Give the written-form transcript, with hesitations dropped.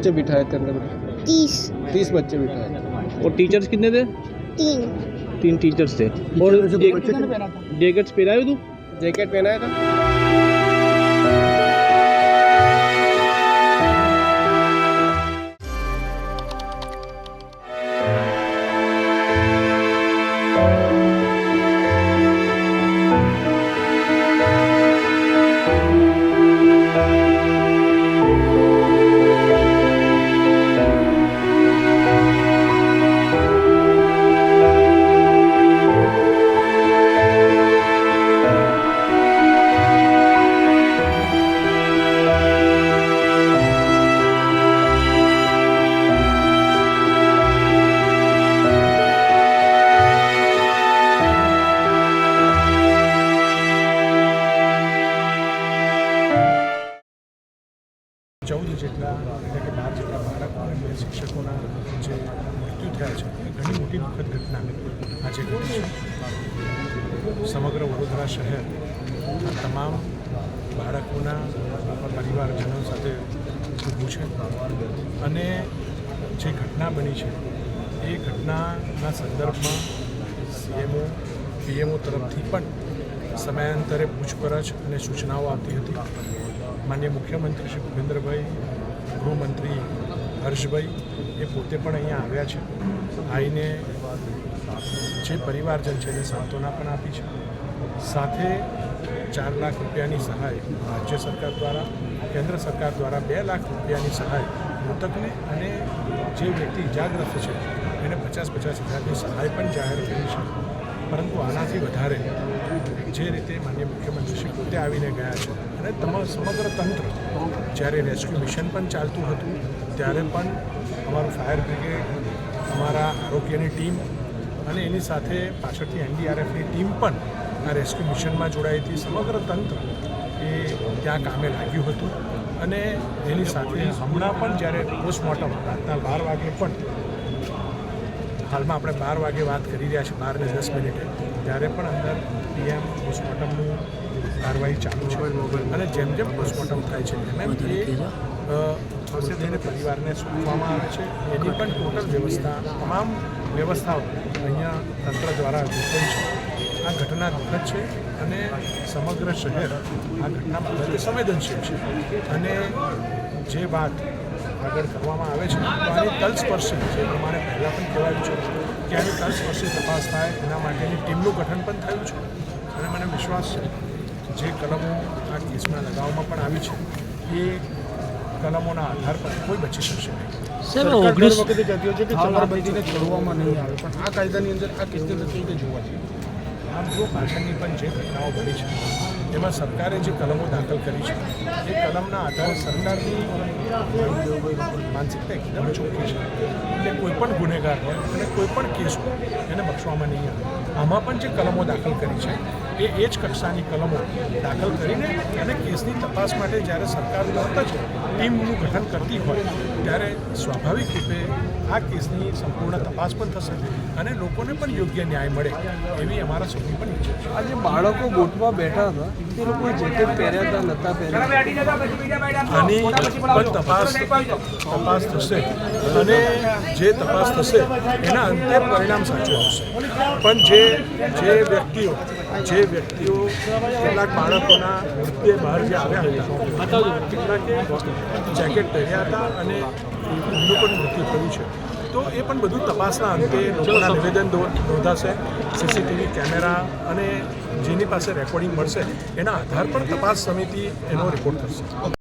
बच्चे बिठाए थे अंदर? 30 बच्चे बिठाए थे। और टीचर्स कितने थे? 3 टीचर्स थे। और जैकेट्स पहनाए तू? जैकेट पहनाया था। જેટલા એટલે કે 12 જેટલા બાળકો અને 2 શિક્ષકોના જે મૃત્યુ થયા છે એ ઘણી મોટી દુઃખદ ઘટના આજે ઘટી છે. સમગ્ર વડોદરા શહેર આ તમામ બાળકોના પરિવારજનો સાથે ઊભું છે અને જે ઘટના બની છે એ ઘટનાના સંદર્ભમાં સીએમઓ પીએમઓ તરફથી પણ સમયાંતરે પૂછપરછ અને સૂચનાઓ આપતી હતી. માનનીય મુખ્યમંત્રી શ્રી ભૂપેન્દ્રભાઈ, ગૃહમંત્રી હર્ષભાઈ એ પોતે પણ અહીંયા આવ્યા છે. આવીને જે પરિવારજન છે એને સાંત્વના પણ આપી છે. સાથે 4 લાખ રૂપિયાની સહાય રાજ્ય સરકાર દ્વારા, કેન્દ્ર સરકાર દ્વારા 2 લાખ રૂપિયાની સહાય મૃતકને અને જે વ્યક્તિ ઇજાગ્રસ્ત છે એને 50-50 હજારની સહાય પણ જાહેર કરી છે. પરંતુ આનાથી વધારે જે રીતે માનનીય મુખ્યમંત્રીશ્રી પોતે આવીને ગયા છે અને સમગ્ર તંત્ર જ્યારે રેસ્ક્યુ મિશન પણ ચાલતું હતું ત્યારે પણ અમારું ફાયર બ્રિગેડ, અમારા આરોગ્યની ટીમ અને એની સાથે પાછળથી એનડીઆરએફની ટીમ પણ આ રેસ્ક્યુ મિશનમાં જોડાઈ હતી. સમગ્ર તંત્ર એ ત્યાં કામે લાગ્યું હતું અને એની સાથે હમણાં પણ જ્યારે પોસ્ટમોર્ટમ રાતના 12 વાગે પણ, હાલમાં આપણે 12 વાગે વાત કરી રહ્યા છીએ, 12:10 ત્યારે પણ અંદર પીએમ પોસ્ટમોર્ટમનું કાર્યવાહી ચાલુ છે અને જેમ જેમ પોસ્ટમોર્ટમ થાય છે એમ એને પરિવારને સોંપવામાં આવે છે. એની પણ ટોટલ વ્યવસ્થા, તમામ વ્યવસ્થાઓ અહીંયા તંત્ર દ્વારા ગોઠવાઈ છે. આ ઘટના દુઃખદ છે અને સમગ્ર શહેર આ ઘટના બાબતે સંવેદનશીલ છે અને જે વાત આગળ કરવામાં આવે છે તો આની તલસ્પર્શી, જે પ્રમાણે પહેલાં પણ કહેવાયું છે કે આની તલસ્પર્શી તપાસ થાય એના માટેની ટીમનું ગઠન પણ થયું છે અને મને વિશ્વાસ છે જે કલમો આ કેસમાં લગાવવામાં પણ આવી છે એ કલમોના આધાર પર કોઈ બચી શકશે નહીં. સરકાર દર વખતે કહેતી હોય છે કે ચમરબંધીને છોડવામાં નહીં આવે, પણ આ કાયદાની અંદર આ કેસને કેવી રીતે જોવા જોઈએ? આમ જો પાછળની પણ જે ઘટનાઓ બની છે એમાં સરકારે જે કલમો દાખલ કરી છે એ કલમના આધારે સરકારની માનસિકતા એકદમ ચોખ્ખી છે એટલે કોઈ પણ ગુનેગાર હોય અને કોઈ પણ કેસ હોય એને બક્ષવામાં નહીં આવે. આમાં પણ જે કલમો દાખલ કરી છે એ જ કક્ષાની કલમો દાખલ કરીને અને કેસની તપાસ માટે જ્યારે સરકાર તરત જ ટીમનું ગઠન કરતી હોય ત્યારે સ્વાભાવિક રૂપે આ કેસની સંપૂર્ણ તપાસ પણ થશે અને લોકોને પણ યોગ્ય ન્યાય મળે એવી અમારા સૌની પણ ઈચ્છા છે. આ જે બાળકો બોટમાં બેઠા હતા તે લોકોએ જેકેટ પહેર્યા હતા, નહોતા પહેર્યા? આની પણ તપાસ થશે અને જે તપાસ થશે એના અંતે પરિણામ સાચું આવશે. પણ જે વ્યક્તિઓ કેટલાક બાળકોના મૃત્યુ બહાર જે આવ્યા હતા કેટલાકે જેકેટ પહેર્યા હતા અને એમનું પણ મૃત્યુ થયું છે. તો એ પણ બધું તપાસના અંતે લોકોના નિવેદન નોંધાશે, સીસીટીવી કેમેરા અને જેની પાસે રેકોર્ડિંગ મળશે એના આધાર પર તપાસ સમિતિ એનો રિપોર્ટ કરશે.